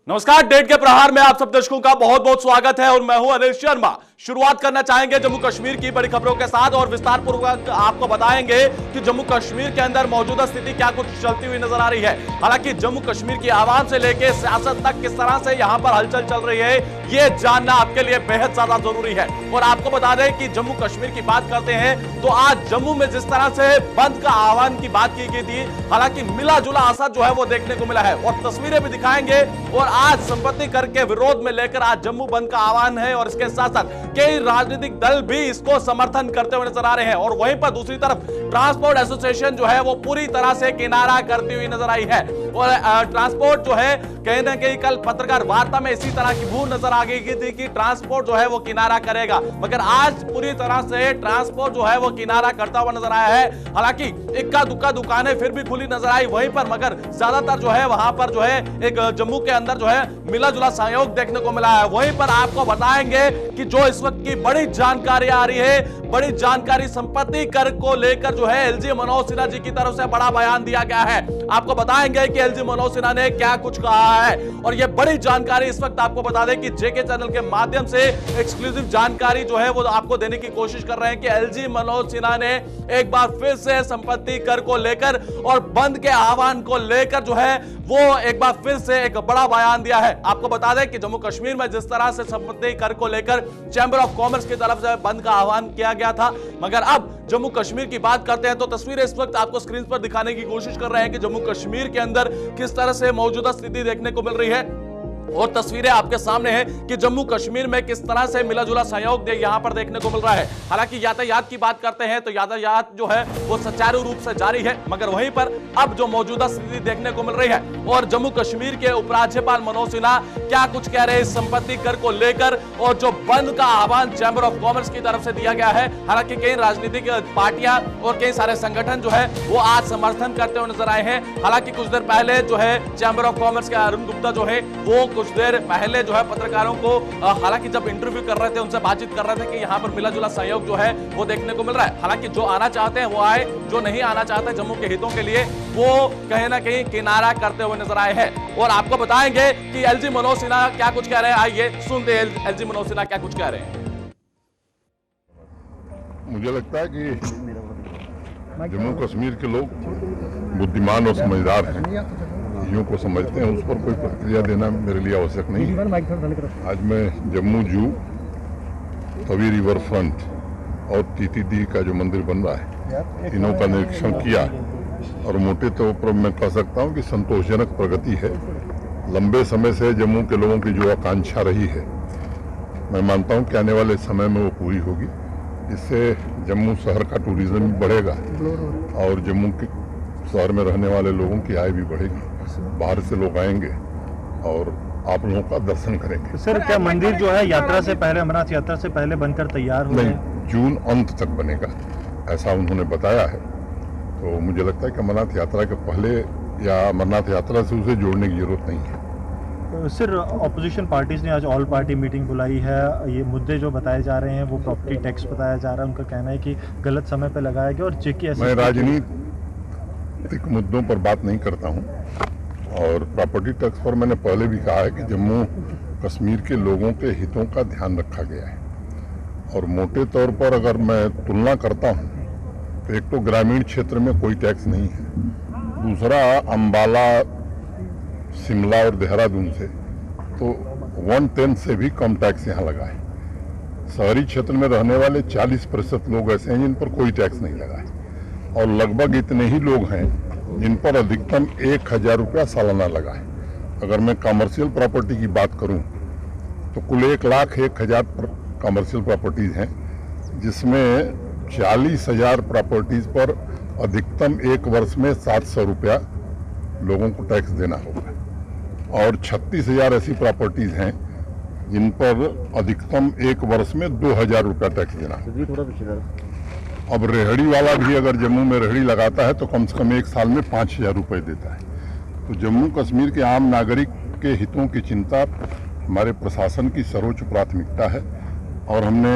नमस्कार। डेट के प्रहार में आप सब दर्शकों का बहुत बहुत स्वागत है और मैं हूं अनिल शर्मा। शुरुआत करना चाहेंगे जम्मू कश्मीर की बड़ी खबरों के साथ और विस्तार पूर्वक आपको बताएंगे कि जम्मू कश्मीर के अंदर मौजूदा स्थिति क्या कुछ चलती हुई नजर आ रही है। हालांकि जम्मू कश्मीर की आवाम से लेकर सियासत तक किस तरह से यहां पर हलचल चल रही है, ये जानना आपके लिए बेहद ज्यादा जरूरी है। और आपको बता दें कि जम्मू कश्मीर की बात करते हैं तो आज जम्मू में जिस तरह से बंद का आह्वान की बात की गई थी, हालांकि मिला जुला असर जो है वो देखने को मिला है और तस्वीरें भी दिखाएंगे। और आज संपत्ति कर के विरोध में लेकर आज जम्मू बंद का आह्वान है और इसके साथ साथ कई राजनीतिक दल भी इसको समर्थन करते हुए नजर आ रहे हैं। और वहीं पर दूसरी तरफ ट्रांसपोर्ट एसोसिएशन जो है वो पूरी तरह से किनारा करती हुई नजर आई है। और ट्रांसपोर्ट जो है कहीं ना कहीं कल पत्रकार वार्ता में इसी तरह की भूल नजर आ गई थी कि ट्रांसपोर्ट जो है वो किनारा करेगा, मगर आज पूरी तरह से ट्रांसपोर्ट जो है वो किनारा करता हुआ नजर आया है। हालांकि इक्का दुक्का दुकानें फिर भी खुली नजर आई वहीं पर, मगर ज्यादातर जो है वहां पर जो है एक जम्मू के अंदर जो है मिला जुला सहयोग देखने को मिला है। वहीं पर आपको बताएंगे कि जो इस वक्त की बड़ी जानकारी आ रही है, बड़ी जानकारी संपत्ति कर को लेकर जो है एलजी मनोज सिन्हा जी की तरफ से बड़ा बयान दिया गया है। आपको बताएंगे कि एलजी मनोज सिन्हा ने क्या कुछ कहा है और यह बड़ी जानकारी इस वक्त आपको बता दें कि जेके चैनल के माध्यम से एक्सक्लूसिव जानकारी जो है वो आपको देने की कोशिश कर रहे हैं कि एलजी मनोज सिन्हा ने एक बार फिर से संपत्ति कर को लेकर और बंद के आह्वान को लेकर जो है वो एक बार फिर से एक बड़ा बयान दिया है। आपको बता दें कि जम्मू कश्मीर में जिस तरह से संपत्ति कर को लेकर चैंबर ऑफ कॉमर्स की तरफ से बंद का आह्वान किया गया था, मगर अब जम्मू कश्मीर की बात करते हैं तो तस्वीरें इस वक्त आपको स्क्रीन पर दिखाने की कोशिश कर रहे हैं कि जम्मू कश्मीर के अंदर किस तरह से मौजूदा स्थिति देखने को मिल रही है। और तस्वीरें आपके सामने हैं कि जम्मू कश्मीर में किस तरह से मिला जुला सहयोग यहां पर देखने को मिल रहा है। हालांकि यातायात की बात करते हैं तो यातायात जो है वो सुचारू रूप से जारी है, मगर वहीं पर अब जो मौजूदा स्थिति देखने को मिल रही है और जम्मू कश्मीर के उपराज्यपाल मनोज सिन्हा क्या कुछ कह रहे हैं संपत्ति कर को लेकर और जो बंद का आह्वान चैंबर ऑफ कॉमर्स की तरफ से दिया गया है। हालांकि कई राजनीतिक पार्टियां और कई सारे संगठन जो है वो आज समर्थन करते हुए नजर आए हैं। हालांकि कुछ देर पहले जो है चैंबर ऑफ कॉमर्स के अरुण गुप्ता जो है वो कुछ देर पहले जो है पत्रकारों को हालांकि जब इंटरव्यू कर रहे थे उनसे बातचीत कर रहे थे कि यहां पर मिला जुला सहयोग जो है वो देखने को मिल रहा है। हालांकि जो आना चाहते हैं वो आए, जो नहीं आना चाहते जम्मू के हितों के लिए वो कहीं ना कहीं किनारा करते हुए नजर आए हैं। और आपको बताएंगे कि एलजी मनोज सिन्हा क्या कुछ कह रहे हैं, आइए सुनते हैं एलजी मनोज सिन्हा क्या कुछ कह रहे हैं। मुझे लगता है कि जम्मू कश्मीर के लोग बुद्धिमान और समझदार हैं, यूं को समझते हैं, उस पर कोई प्रतिक्रिया देना मेरे लिए आवश्यक नहीं है। आज मैं जम्मू जू, तवी रिवर फ्रंट और टीटीडी का जो मंदिर बन रहा है, तीनों का निरीक्षण किया और मोटे तौर पर मैं कह सकता हूं कि संतोषजनक प्रगति है। लंबे समय से जम्मू के लोगों की जो आकांक्षा रही है, मैं मानता हूं कि आने वाले समय में वो पूरी होगी। इससे जम्मू शहर का टूरिज्म भी बढ़ेगा और जम्मू के शहर में रहने वाले लोगों की आय भी बढ़ेगी। बाहर से लोग आएंगे और आप लोगों का दर्शन करेंगे। सर, क्या मंदिर जो है यात्रा से पहले, अमरनाथ यात्रा से पहले बनकर तैयार हो नहीं, जून अंत तक बनेगा ऐसा उन्होंने बताया है। तो मुझे लगता है कि अमरनाथ यात्रा के पहले या अमरनाथ यात्रा से उसे जोड़ने की जरूरत नहीं है। सर, ऑपोजिशन पार्टीज ने आज ऑल पार्टी मीटिंग बुलाई है। ये मुद्दे जो बताए जा रहे हैं वो प्रॉपर्टी टैक्स बताया जा रहा है, उनका कहना है कि गलत समय पर लगाया गया और जेके। मैं राजनीतिक मुद्दों पर बात नहीं करता हूं और प्रॉपर्टी टैक्स पर मैंने पहले भी कहा है कि जम्मू कश्मीर के लोगों के हितों का ध्यान रखा गया है। और मोटे तौर पर अगर मैं तुलना करता हूं तो एक तो ग्रामीण क्षेत्र में कोई टैक्स नहीं है, दूसरा अंबाला, शिमला और देहरादून से तो 1/10 से भी कम टैक्स यहाँ लगा है। शहरी क्षेत्र में रहने वाले 40% लोग ऐसे हैं जिन पर कोई टैक्स नहीं लगा है और लगभग इतने ही लोग हैं जिन पर अधिकतम 1000 रुपया सालाना लगा है। अगर मैं कमर्शियल प्रॉपर्टी की बात करूं तो कुल 1,01,000 कमर्शियल प्रॉपर्टीज हैं, जिसमें 40,000 प्रॉपर्टीज पर अधिकतम एक वर्ष में 700 रुपया लोगों को टैक्स देना होगा और 36,000 ऐसी प्रॉपर्टीज हैं जिन पर अधिकतम एक वर्ष में 2,000 रुपया टैक्स देना होगा। अब रेहड़ी वाला भी अगर जम्मू में रेहड़ी लगाता है तो कम से कम एक साल में 5,000 रुपये देता है। तो जम्मू कश्मीर के आम नागरिक के हितों की चिंता हमारे प्रशासन की सर्वोच्च प्राथमिकता है और हमने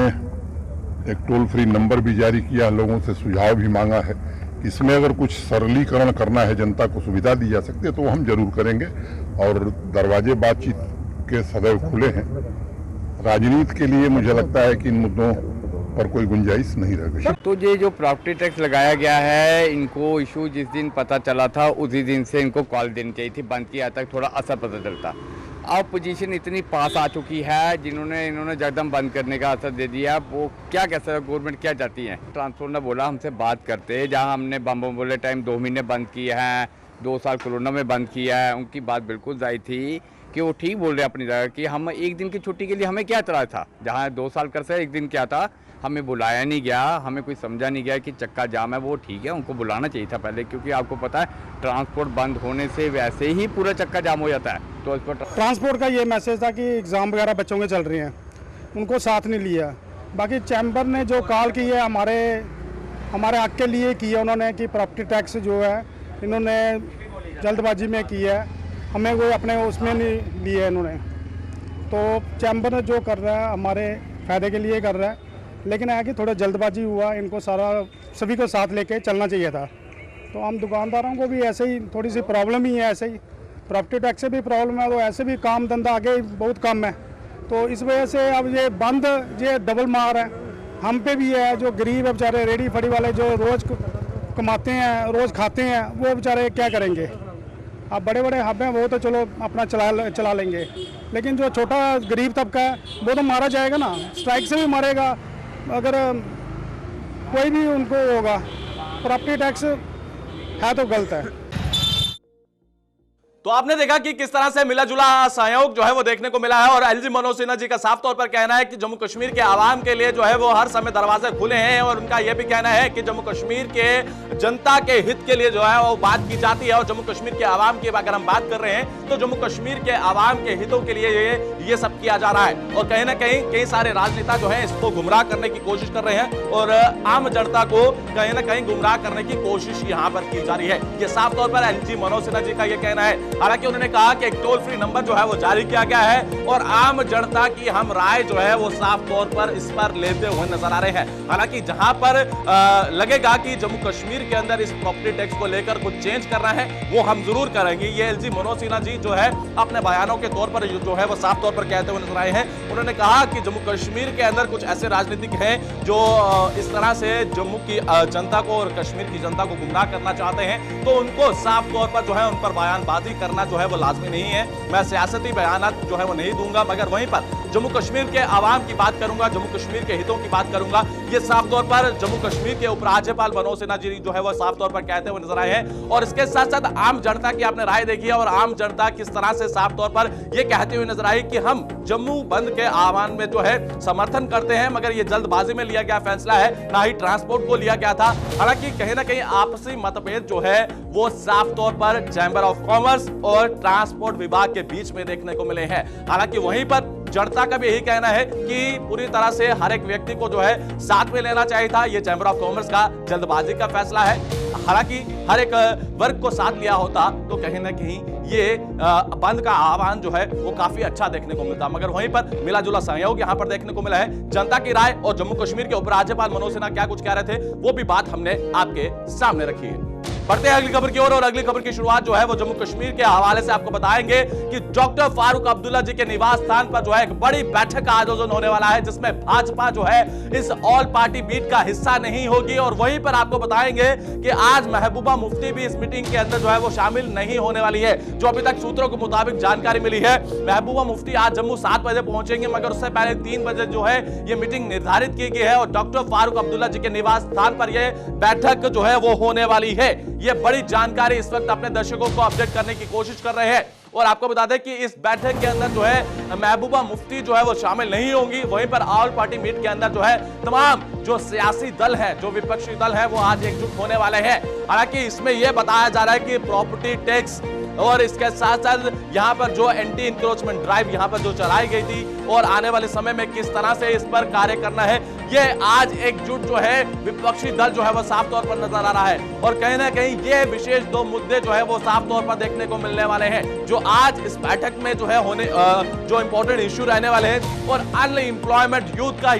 एक टोल फ्री नंबर भी जारी किया, लोगों से सुझाव भी मांगा है इसमें अगर कुछ सरलीकरण करना है, जनता को सुविधा दी जा सकती है, तो हम जरूर करेंगे और दरवाजे बातचीत के सदैव खुले हैं। राजनीति के लिए मुझे लगता है कि इन मुद्दों पर कोई गुंजाइश नहीं रह गई। तो ये जो प्रॉपर्टी टैक्स लगाया गया है, इनको इशू जिस दिन पता चला था उसी दिन से इनको कॉल देनी चाहिए थी, बंद किया तक थोड़ा असर पता चलता। अब पोजीशन इतनी पास आ चुकी है, इन्होंने जगदम बंद करने का असर दे दिया। वो क्या कह सकते, गवर्नमेंट क्या चाहती है। ट्रांसपोर्ट ने बोला हमसे बात करते, जहाँ हमने बम बोले टाइम 2 महीने बंद किए हैं, 2 साल कोरोना में बंद किया है। उनकी बात बिल्कुल सही थी कि वो ठीक बोल रहे अपनी जगह कि हम एक दिन की छुट्टी के लिए हमें क्या इतराज था, जहाँ 2 साल कर से एक दिन क्या था, हमें बुलाया नहीं गया, हमें कोई समझा नहीं गया कि चक्का जाम है। वो ठीक है, उनको बुलाना चाहिए था पहले, क्योंकि आपको पता है ट्रांसपोर्ट बंद होने से वैसे ही पूरा चक्का जाम हो जाता है। तो इस पर ट्रांसपोर्ट का ये मैसेज था कि एग्ज़ाम वगैरह बच्चों के चल रहे हैं, उनको साथ नहीं लिया। बाकी चैम्बर ने जो कॉल की है हमारे हक के लिए की है उन्होंने, कि प्रॉपर्टी टैक्स जो है इन्होंने जल्दबाजी में की है, हमें कोई अपने उसमें नहीं लिया इन्होंने। तो चैम्बर जो कर रहा है हमारे फ़ायदे के लिए कर रहा है, लेकिन है कि थोड़ा जल्दबाजी हुआ, इनको सभी को साथ लेके चलना चाहिए था। तो हम दुकानदारों को भी ऐसे ही थोड़ी सी प्रॉब्लम ही है, ऐसे ही प्रॉपर्टी टैक्स से भी प्रॉब्लम है, तो ऐसे भी काम धंधा आगे बहुत कम है। तो इस वजह से अब ये बंद, ये डबल मार है हम पे भी है। जो गरीब है बेचारे, रेडी फड़ी वाले जो रोज़ कमाते हैं, रोज़ खाते हैं, वो बेचारे क्या करेंगे। अब बड़े बड़े हब हैं वो तो चलो अपना चला लेंगे, लेकिन जो छोटा गरीब तबका है वो तो मारा जाएगा ना, स्ट्राइक से भी मारेगा अगर कोई भी उनको होगा। प्रॉपर्टी टैक्स है तो गलत है। तो आपने देखा कि किस तरह से मिला जुला सहयोग जो है वो देखने को मिला है, और एलजी मनोज सिन्हा जी का साफ तौर पर कहना है कि जम्मू कश्मीर के आवाम के लिए जो है वो हर समय दरवाजे खुले हैं, और उनका यह भी कहना है कि जम्मू कश्मीर के जनता के हित के लिए जो है वो बात की जाती है। और जम्मू कश्मीर के आवाम की अगर हम बात कर रहे हैं तो जम्मू कश्मीर के आवाम के हितों के लिए ये सब किया जा रहा है। और कहीं ना कहीं कई सारे राजनेता जो है इसको गुमराह करने की कोशिश कर रहे हैं, और आम जनता को कहीं ना कहीं गुमराह करने की कोशिश यहां पर की जा रही है। यह साफ तौर पर एलजी मनोज सिन्हा जी का यह कहना है। हालांकि उन्होंने कहा कि एक टोल फ्री नंबर जो है वो जारी किया गया है, और आम जनता की हम राय जो है वो साफ तौर पर इस पर लेते हुए नजर आ रहे हैं। हालांकि जहां पर लगेगा कि जम्मू कश्मीर के अंदर इस प्रॉपर्टी टैक्स को लेकर कुछ चेंज करना है, वो हम जरूर करेंगे। ये एलजी मनोज सिन्हा जी जो है अपने बयानों के तौर पर जो है वो साफ तौर पर कहते हुए नजर आए हैं। उन्होंने कहा कि जम्मू कश्मीर के अंदर कुछ ऐसे राजनीतिक हैं जो इस तरह से जम्मू की जनता को और कश्मीर की जनता को गुमराह करना चाहते हैं, तो उनको साफ तौर पर जो है उन पर बयानबाजी करना जो है वो लाजमी नहीं है। मैं सियासती बयानात जो है वो नहीं दूंगा, मगर वहीं पर जम्मू कश्मीर के आवाम की बात करूंगा, जम्मू कश्मीर के हितों की बात करूंगा। ये साफ तौर पर जम्मू कश्मीर के उपराज्यपाल मनोज सिन्हा जी जो है वो साफ तौर पर कहते हुए नजर आए हैं। और इसके साथ साथ आम जनता की आपने राय देखी है, और आम जनता किस तरह से साफ तौर पर यह कहते हुए नजर आई कि हम जम्मू बंद के आह्वान में जो है समर्थन करते हैं, मगर यह जल्दबाजी में लिया गया फैसला है, ना ही ट्रांसपोर्ट को लिया गया था। हालांकि कहीं ना कहीं आपसी मतभेद जो है वो साफ तौर पर चैंबर ऑफ कॉमर्स और ट्रांसपोर्ट विभाग के बीच में देखने को मिले हैं। हालांकि वहीं पर जनता का भी यही कहना है कि पूरी तरह से हर एक व्यक्ति को जो है साथ में लेना चाहिए था। यह चैंबर ऑफ कॉमर्स का जल्दबाजी का फैसला है। हालांकि हर एक वर्ग को साथ लिया होता तो कहीं ना कहीं ये बंद का आह्वान जो है वो काफी अच्छा देखने को मिलता, मगर वहीं पर मिला जुला सहयोग यहां पर देखने को मिला है। जनता की राय और जम्मू कश्मीर के उपराज्यपाल मनोज सिन्हा क्या कुछ कह रहे थे वो भी बात हमने आपके सामने रखी है। बढ़ते हैं अगली खबर की ओर, और अगली खबर की शुरुआत जो है वो जम्मू कश्मीर के हवाले से आपको बताएंगे कि डॉक्टर फारूक अब्दुल्ला जी के निवास स्थान पर जो है एक बड़ी बैठक का आयोजन होने वाला है, जिसमें भाजपा जो है इस ऑल पार्टी मीट का हिस्सा नहीं होगी। और वहीं पर आपको बताएंगे कि आज महबूबा मुफ्ती भी इस मीटिंग के अंदर जो है वो शामिल नहीं होने वाली है। जो अभी तक सूत्रों के मुताबिक जानकारी मिली है, महबूबा मुफ्ती आज जम्मू 7 बजे पहुंचेंगे, मगर उससे पहले 3 बजे जो है ये मीटिंग निर्धारित की गई है, और डॉक्टर फारूक अब्दुल्ला जी के निवास स्थान पर यह बैठक जो है वो होने वाली है। ये बड़ी जानकारी इस वक्त अपने दर्शकों को अपडेट करने की कोशिश कर रहे हैं। और आपको बता दें कि इस बैठक के अंदर जो है महबूबा मुफ्ती जो है वो शामिल नहीं होंगी। वहीं पर ऑल पार्टी मीट के अंदर जो है तमाम जो सियासी दल है, जो विपक्षी दल है, वो आज एकजुट होने वाले हैं। हालांकि इसमें यह बताया जा रहा है कि प्रॉपर्टी टैक्स और इसके साथ साथ यहाँ पर जो एंटी इंक्रोचमेंट ड्राइव यहाँ पर जो चलाई गई थी और आने वाले समय में किस तरह से इस पर कार्य करना है, ये आज एकजुट जो है विपक्षी दल जो है वो साफ तौर पर नजर आ रहा है। और कहीं ना कहीं ये विशेष 2 मुद्दे जो है वो साफ तौर पर देखने को मिलने वाले हैं, जो आज इस बैठक में जो है होने जो इंपॉर्टेंट इश्यू रहने वाले हैं। और अनएम्प्लॉयमेंट यूथ का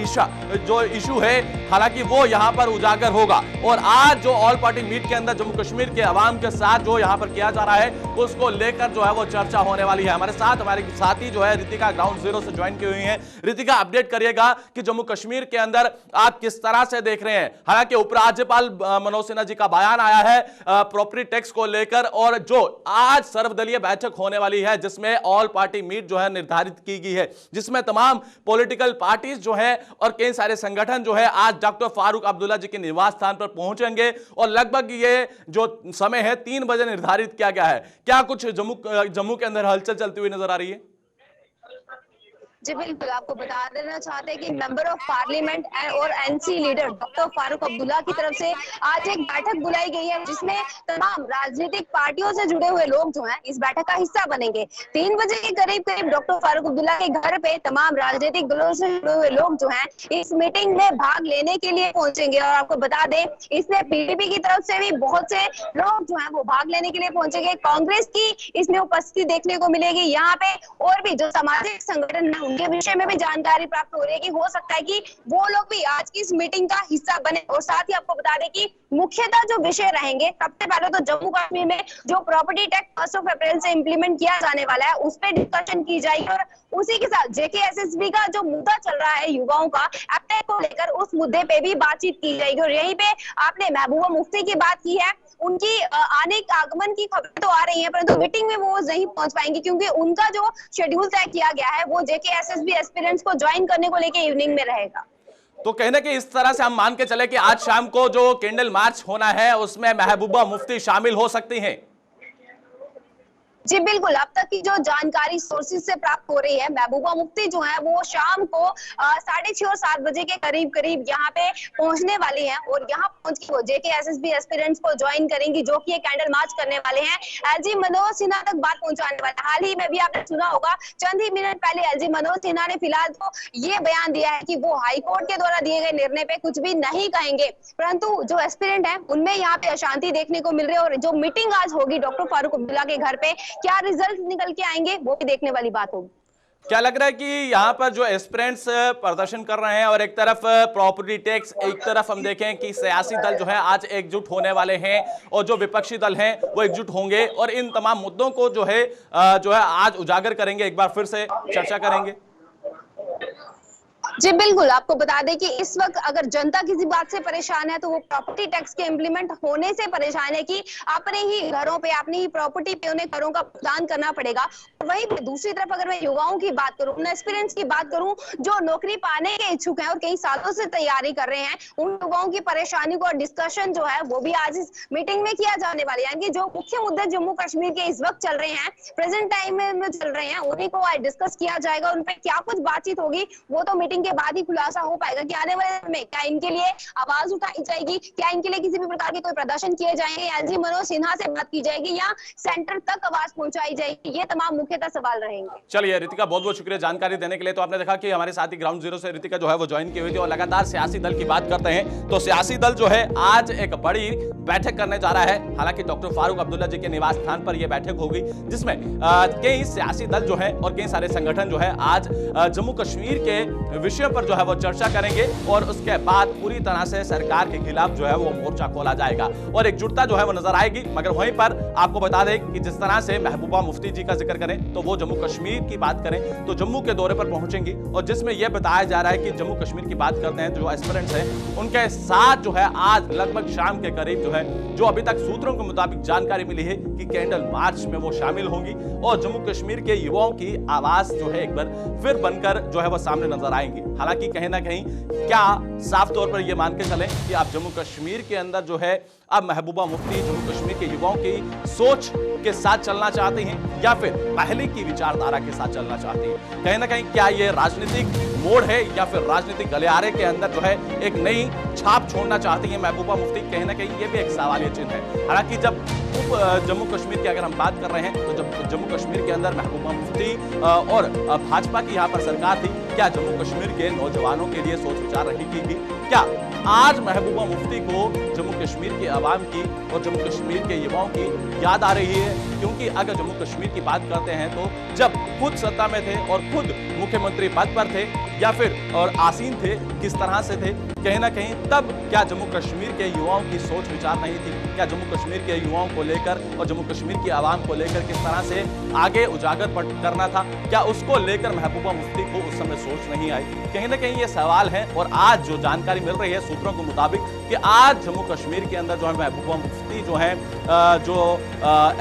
जो इशू है, हालांकि वो यहां पर उजागर होगा। और आज जो ऑल पार्टी मीट के अंदर जम्मू कश्मीर के अवाम के साथ जो यहां पर किया जा रहा है उसको लेकर जो है वो चर्चा होने वाली है। हमारे साथी जो है रितिका ग्राउंड जीरो से ज्वाइन की हुई है। रितिका, अपडेट करिएगा कि जम्मू कश्मीर के अंदर आप किस तरह से देख रहे हैं। हालांकि उपराज्यपाल मनोज सिन्हा जी का बयान आया है प्रॉपर्टी टैक्स को लेकर, और जो आज सर्वदलीय बैठक होने वाली है जिसमें ऑल पार्टी मीट जो है निर्धारित की गई है, जिसमें तमाम पॉलिटिकल पार्टीज जो है और कई सारे संगठन जो है आज डॉक्टर फारूक अब्दुल्ला जी के निवास स्थान पर पहुंचेंगे। और लगभग ये जो समय है 3 बजे निर्धारित किया गया है। क्या कुछ जम्मू के अंदर हलचल चलती हुई नजर आ रही है? जी बिल्कुल, आपको बता देना चाहते हैं कि मेंबर ऑफ पार्लियामेंट और NC leader doctor Farooq Abdullah की तरफ से आज एक बैठक बुलाई गई है जिसमें तमाम राजनीतिक पार्टियों से जुड़े हुए लोग जो हैं इस बैठक का हिस्सा बनेंगे। 3 बजे के करीब डॉक्टर फारूक अब्दुल्ला के घर पे तमाम राजनीतिक दलों से जुड़े हुए लोग जो हैं इस मीटिंग में भाग लेने के लिए पहुंचेंगे। और आपको बता दें, इसमें पीडीपी की तरफ से भी बहुत से लोग जो है वो भाग लेने के लिए पहुंचेंगे। कांग्रेस की इसमें उपस्थिति देखने को मिलेगी। यहाँ पे और भी जो सामाजिक संगठन है उनके विषय में भी जानकारी प्राप्त हो रही है कि हो सकता है कि वो लोग भी आज की इस मीटिंग का हिस्सा बने। और साथ ही आपको बता दें कि मुख्यतः जो विषय रहेंगे, सबसे पहले तो जम्मू कश्मीर में जो प्रॉपर्टी टैक्स 1 अप्रैल से इंप्लीमेंट किया जाने वाला है उस पर डिस्कशन की जाएगी। और उसी के साथ जेकेएसएसबी का जो मुद्दा चल रहा है युवाओं का एप्टेक को लेकर, उस मुद्दे पे भी बातचीत की जाएगी। और यहीं पे आपने महबूबा मुफ्ती की बात की है, उनकी आगमन की खबर तो आ रही है परंतु मीटिंग में वो नहीं पहुंच पाएंगे क्योंकि उनका जो शेड्यूल तय किया गया है वो जेकेएसएसबी एस्पिरेंट्स को ज्वाइन करने को लेकर इवनिंग में रहेगा। तो कहने के इस तरह से हम मान के चले कि आज शाम को जो कैंडल मार्च होना है उसमें महबूबा मुफ्ती शामिल हो सकती हैं। जी बिल्कुल, अब तक की जो जानकारी सोर्सेज से प्राप्त हो रही है, महबूबा मुफ्ती जो है वो शाम को 6:30 और 7 बजे के करीब यहाँ पे पहुंचने वाली हैं। और यहाँ पहुंच के वो जेकेएसएसबी एस्पिरेंट्स को ज्वाइन करेंगी जो कि ये कैंडल मार्च करने वाले हैं। एलजी मनोज सिन्हा तक बात पहुंचाने वाले। हाल ही में भी आपने सुना होगा, चंद ही मिनट पहले एलजी मनोज सिन्हा ने फिलहाल तो ये बयान दिया है कि वो हाईकोर्ट के द्वारा दिए गए निर्णय पे कुछ भी नहीं कहेंगे, परंतु जो एस्पिरेंट है उनमें यहाँ पे अशांति देखने को मिल रही है। और जो मीटिंग आज होगी डॉक्टर फारूक अब्दुल्ला के घर पे, क्या रिजल्ट निकल के आएंगे वो भी देखने वाली बात होगी। क्या लग रहा है कि यहाँ पर जो एस्पिरेंट्स प्रदर्शन कर रहे हैं और एक तरफ प्रॉपर्टी टैक्स, एक तरफ हम देखें कि सियासी दल जो है आज एकजुट होने वाले हैं और जो विपक्षी दल हैं वो एकजुट होंगे और इन तमाम मुद्दों को जो है आज उजागर करेंगे, एक बार फिर से चर्चा करेंगे। जी बिल्कुल, आपको बता दें कि इस वक्त अगर जनता किसी बात से परेशान है तो वो प्रॉपर्टी टैक्स के इम्प्लीमेंट होने से परेशान है कि अपने ही घरों पे, अपनी ही प्रॉपर्टी पे उन्हें करों का भुगतान करना पड़ेगा। वहीं पे दूसरी तरफ अगर मैं युवाओं की बात करूं, उन एस्पिरेंट्स की बात करूं जो नौकरी पाने के इच्छुक हैं और कई सालों से तैयारी कर रहे हैं, उन युवाओं की परेशानी को डिस्कशन जो है वो भी आज इस मीटिंग में किया जाने वाला है। यानी जो मुख्य मुद्दे जम्मू कश्मीर के इस वक्त चल रहे हैं, प्रेजेंट टाइम में चल रहे हैं, उन्हीं को आज डिस्कस किया जाएगा। उन पर क्या कुछ बातचीत होगी वो तो मीटिंग के बाद ही खुलासा हो पाएगा कि आने वाले समय में क्या इनके लिए आवाज उठाई जाएगी, क्या इनके लिए किसी भी प्रकार के कोई प्रदर्शन किए जाएंगे, एलजी मनोज सिन्हा से बात की जाएगी या सेंटर तक आवाज पहुंचाई जाएगी, ये तमाम मुख्यतः सवाल रहेंगे। चलिए रितिका, बहुत बहुत शुक्रिया जानकारी देने के लिए। तो आपने देखा कि हमारे साथी ग्राउंड जीरो से रितिका जो है वो ज्वाइन की हुई थी और लगातार सियासी दल की बात करते हैं। तो सियासी दल जो है आज एक बड़ी बैठक करने जा रहा है। हालांकि डॉक्टर फारूक अब्दुल्ला जी के निवास स्थान पर यह बैठक होगी जिसमें कई सियासी दल जो है और कई सारे संगठन जो है आज जम्मू कश्मीर के विषय पर जो है वो चर्चा करेंगे और उसके बाद पूरी तरह से सरकार के खिलाफ जो है वो मोर्चा खोला जाएगा और एकजुटता जो है वो नजर आएगी। मगर वहीं पर आपको बता दें कि जिस तरह से महबूबा मुफ्ती जी का जिक्र करें तो वो जम्मू कश्मीर की बात करें तो जम्मू के दौरे पर पहुंचेंगी और जिसमें यह बताया जा रहा है कि जम्मू कश्मीर की बात करते हैं जो एस्पिरेंट्स हैं उनके साथ जो है आज लगभग शाम के करीब जो है, जो अभी तक सूत्रों के मुताबिक जानकारी मिली है कि कैंडल मार्च में वो शामिल होंगी और जम्मू कश्मीर के युवाओं की आवाज जो है एक बार फिर बनकर जो है वो सामने नजर आएंगी। हालांकि कहीं ना कहीं क्या साफ तौर पर यह मान के चलें कि आप जम्मू कश्मीर के अंदर जो है अब महबूबा मुफ्ती जम्मू कश्मीर के युवाओं की सोच के साथ चलना चाहती हैं या फिर पहले की विचारधारा के साथ चलना चाहती हैं। कहीं ना कहीं क्या ये राजनीतिक मोड़ है या फिर राजनीतिक गलियारे के अंदर जो है एक नई छाप छोड़ना चाहती है महबूबा मुफ्ती, कहीं ना कहीं ये भी एक सवालिया चिन्ह है। हालांकि जब जम्मू कश्मीर की अगर हम बात कर रहे हैं तो जब जम्मू कश्मीर के अंदर महबूबा मुफ्ती और भाजपा की यहाँ पर सरकार थी, क्या जम्मू कश्मीर के नौजवानों के लिए सोच विचार रही थी? क्या आज महबूबा मुफ्ती को जम्मू कश्मीर के अवाम की और जम्मू कश्मीर के युवाओं की याद आ रही है? क्योंकि अगर जम्मू कश्मीर की बात करते हैं तो जब खुद सत्ता में थे और खुद मुख्यमंत्री पद पर थे या फिर और आसीन थे, किस तरह से थे, कहीं ना कहीं तब क्या जम्मू कश्मीर के युवाओं की सोच विचार नहीं थी? क्या जम्मू कश्मीर के युवाओं को लेकर और जम्मू कश्मीर की आवाम को लेकर किस तरह से आगे उजागर करना था, क्या उसको लेकर महबूबा मुफ्ती को उस समय सोच नहीं आई? कहीं ना कहीं ये सवाल है। और आज जो जानकारी मिल रही है सूत्रों के मुताबिक कि आज जम्मू कश्मीर के अंदर जो है महबूबा मुफ्ती जो है जो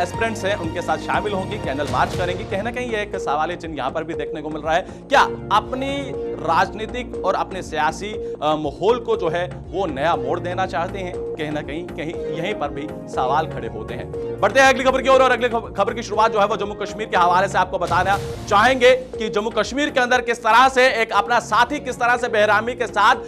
एस्पिरेंट्स हैं उनके साथ शामिल होंगी, कैंडल मार्च करेंगी। कहीं ना कहीं ये एक सवाल चिन्ह यहाँ पर भी देखने को मिल रहा है। क्या अपनी राजनीतिक और अपने सियासी माहौल को जो है वो नया मोड़ देना चाहते हैं? कहीं ना कहीं यहीं पर भी सवाल खड़े होते हैं। बढ़ते हैं अगली खबर की ओर और अगली खबर की शुरुआत जो है वो जम्मू कश्मीर के हवाले से आपको बताना चाहेंगे कि जम्मू कश्मीर के अंदर किस तरह से एक अपना साथी किस तरह से बेरहमी के साथ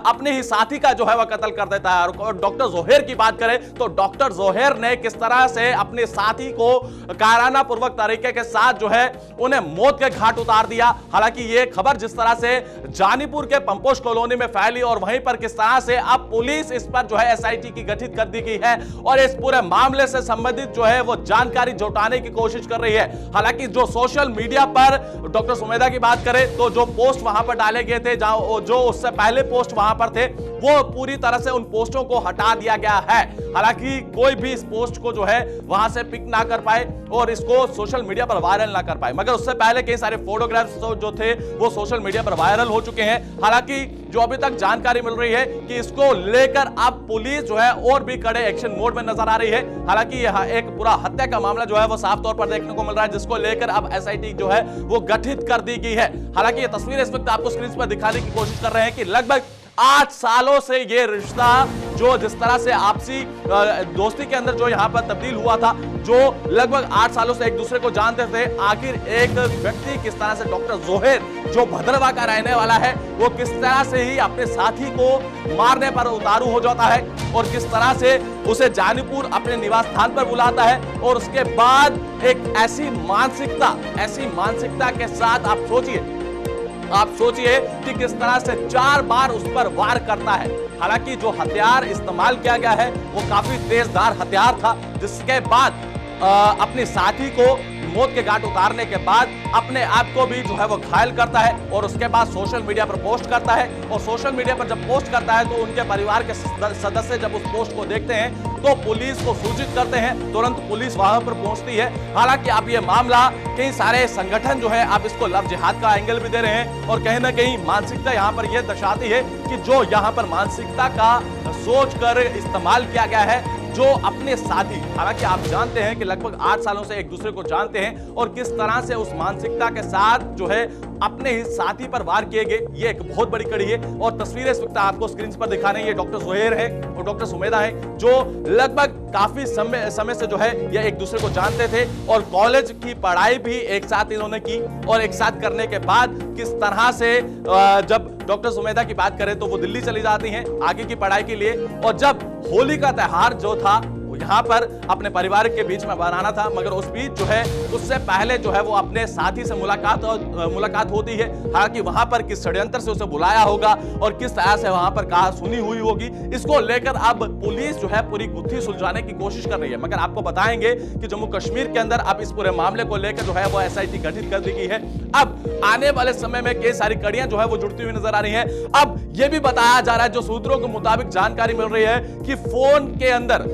अपने ही साथी का जो है वह कत्ल कर देता है। और डॉक्टर जोहेर की बात करें तो डॉक्टर जोहेर ने किस तरह से अपने साथी को कायराना पूर्वक तरीके के साथ जो है उन्हें मौत के घाट उतार दिया। हालांकि यह खबर जिस तरह से जानीपुर के पंपोश कॉलोनी में फैली और वहीं पर किस तरह से अब पुलिस इस पर जो है एसआईटी की गठित कर दी गई है और इस पूरे मामले से संबंधित जो है वो जानकारी जुटाने की कोशिश कर रही है। हालांकि जो सोशल मीडिया पर डॉक्टर सुमेधा की बात करें तो जो पोस्ट वहां पर डाले गए थे, जो उससे पहले पोस्ट वहां पर थे, वो पूरी तरह से उन पोस्टों को हटा दिया गया है। हालांकि कोई भी इस पोस्ट को जो है वहां से पिक ना कर पाए और इसको सोशल मीडिया पर वायरल ना कर पाए, मगर उससे पहले कई सारे फोटोग्राफ्स जो थे वो सोशल मीडिया पर वायरल हो चुके हैं। हालांकि जो अभी तक जानकारी मिल रही है कि इसको लेकर अब पुलिस जो है और भी कड़े एक्शन मोड में नजर आ रही है। हालांकि यह एक पूरा हत्या का मामला जो है वो साफ तौर पर देखने को मिल रहा है, जिसको लेकर अब एसआईटी जो है वो गठित कर दी गई है। हालांकि ये तस्वीर इस वक्त आपको स्क्रीन पर दिखाने की कोशिश कर रहे हैं कि लगभग 8 सालों से ये रिश्ता जो जिस तरह से आपसी दोस्ती के अंदर जो यहां पर तब्दील हुआ था, जो लगभग 8 सालों से एक दूसरे को जानते थे, आखिर एक व्यक्ति किस तरह से डॉक्टर जोहेर जो भद्रवा का रहने वाला है वो किस तरह से ही अपने साथी को मारने पर उतारू हो जाता है और किस तरह से उसे जानीपुर अपने निवास स्थान पर बुलाता है और उसके बाद एक ऐसी मानसिकता के साथ आप सोचिए कि किस तरह से 4 बार उस पर वार करता है। हालांकि जो हथियार इस्तेमाल किया गया है वो काफी तेजधार हथियार था, जिसके बाद अपने साथी को मौत के घाट उतारने के बाद अपने आप को भी जो है वो घायल करता है और उसके बाद सोशल मीडिया पर पोस्ट करता है। और सोशल मीडिया पर जब पोस्ट करता है तो उनके परिवार के सदस्य जब उस पोस्ट को देखते हैं तो पुलिस को सूचित करते हैं, तुरंत पुलिस वहां पर पहुंचती है। हालांकि अब ये मामला कई सारे संगठन जो है आप इसको लव जिहाद का एंगल भी दे रहे हैं और कहीं ना कहीं मानसिकता यहां पर यह दर्शाती है कि जो यहां पर मानसिकता का सोच कर इस्तेमाल किया गया है, जो अपने साथी, हालांकि आप जानते हैं कि लगभग 8 सालों से एक दूसरे को जानते हैं और किस तरह से उस मानसिकता के साथ जो है अपने ही साथी पर वार किए गए, ये एक बहुत बड़ी कड़ी है। और तस्वीरें इस वक्त आपको स्क्रीन पर दिखाने ये डॉक्टर जोहेर है और डॉक्टर सुमेधा है, जो लगभग काफी समय से जो है ये एक दूसरे को जानते थे और कॉलेज की पढ़ाई भी एक साथ इन्होंने की और एक साथ करने के बाद किस तरह से जब डॉक्टर सुमेधा की बात करें तो वो दिल्ली चली जाती हैं आगे की पढ़ाई के लिए। और जब होली का त्योहार जो था यहाँ पर अपने परिवार के बीच में बनाना था, मगर उस बीच जो है उससे पहले जो है वो अपने साथी से मुलाकात होती है। हालांकि वहां पर किस षड्यंत्र से उसे बुलाया होगा और किस तरह से वहां पर कहा सुनी हुई होगी, इसको लेकर अब पुलिस जो है पूरी गुत्थी सुलझाने की कोशिश कर रही है। मगर आपको बताएंगे कि जम्मू कश्मीर के अंदर अब इस पूरे मामले को लेकर जो है वो एसआईटी गठित कर दी गई है। अब आने वाले समय में कई सारी कड़ियां जो है वो जुड़ती हुई नजर आ रही है। अब यह भी बताया जा रहा है, जो सूत्रों के मुताबिक जानकारी मिल रही है कि फोन के अंदर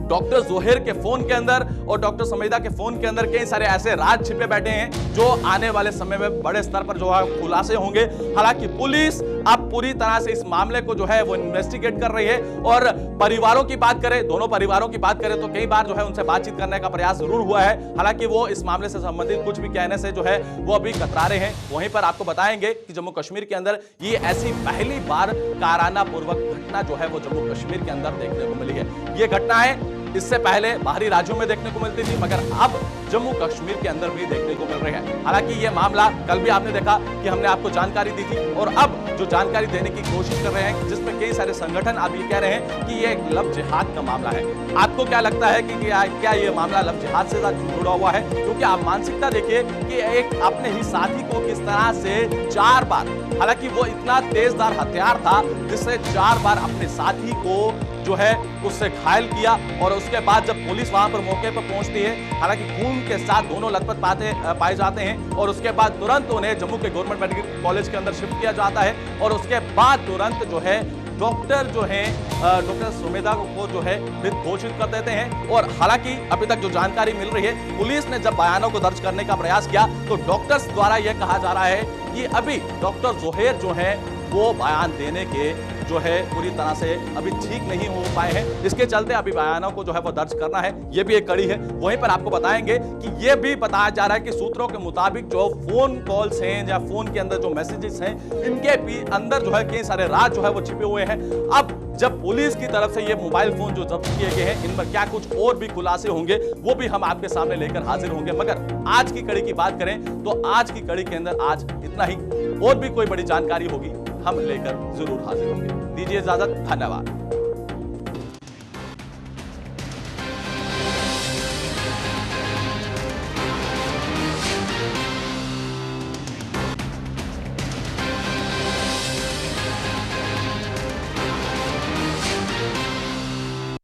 डॉक्टर जोहेर के फोन के अंदर और डॉक्टर सुमेधा के फोन के अंदर कई सारे ऐसे राज छिपे बैठे हैं जो आने वाले समय में बड़े स्तर पर जो है खुलासे होंगे। हालांकि पुलिस अब पूरी तरह से इस मामले को जो है वो इन्वेस्टिगेट कर रही है और परिवारों की बात करें, दोनों परिवारों की बात करें तो कई बार जो है उनसे बातचीत करने का प्रयास जरूर हुआ है। हालांकि वो इस मामले से संबंधित कुछ भी कहने से जो है वो अभी कतरा रहे हैं। वहीं पर आपको बताएंगे कि जम्मू कश्मीर के अंदर ये ऐसी पहली बार कायराना पूर्वक घटना जो है वो जम्मू कश्मीर के अंदर देखने को मिली है। ये घटना है इससे पहले बाहरी राज्यों में देखने को मिलती थी, मगर अब जम्मू कश्मीर के अंदर भी देखने को मिल रही है। हालांकि ये मामला कल भी आपने देखा कि हमने आपको जानकारी दी थी और अब जो जानकारी देने की कोशिश कर रहे हैं, जिसमें कई सारे संगठन अब ये कह रहे हैं कि ये एक लव जिहाद का मामला है। आपको क्या लगता है कि क्या ये मामला लव जिहाद से जुड़ा हुआ है? क्योंकि आप मानसिकता देखिए कि एक अपने ही साथी को किस तरह से 4 बार, हालांकि वो इतना तेजदार हथियार था जिससे 4 बार अपने साथी को जो है उससे घायल किया और उसके बाद जब पुलिस वहां पर मौके पर पहुंचती है, हालांकि खून के साथ दोनों लथपथ पाए जाते हैं और उसके बाद तुरंत उन्हें जम्मू के गवर्नमेंट मेडिकल कॉलेज के अंदर शिफ्ट किया जाता है और उसके बाद तुरंत जो है डॉक्टर जो है डॉक्टर सुमेधा को जो है मृत घोषित कर देते हैं। और हालांकि अभी तक जो जानकारी मिल रही है, पुलिस ने जब बयानों को दर्ज करने का प्रयास किया तो डॉक्टर्स द्वारा यह कहा जा रहा है कि अभी डॉक्टर जोहेर जो है वो बयान देने के जो है पूरी तरह से अभी ठीक नहीं हो पाए हैं। इसके चलते अभी बयानों को जो है वो दर्ज करना है, ये भी एक कड़ी है। वहीं पर आपको बताएंगे कि ये भी बताया जा रहा है कि सूत्रों के मुताबिक जो फोन कॉल्स हैं या फोन के अंदर जो मैसेजेस हैं, इनके भी अंदर जो है कई सारे राज जो है वो छिपे हुए हैं। अब जब पुलिस की तरफ से ये मोबाइल फोन जो जब्त किए गए हैं, इन पर क्या कुछ और भी खुलासे होंगे वो भी हम आपके सामने लेकर हाजिर होंगे। मगर आज की कड़ी की बात करें तो आज की कड़ी के अंदर आज इतना ही। और भी कोई बड़ी जानकारी होगी हम लेकर जरूर हाजिर होंगे। दीजिए इजाजत, धन्यवाद।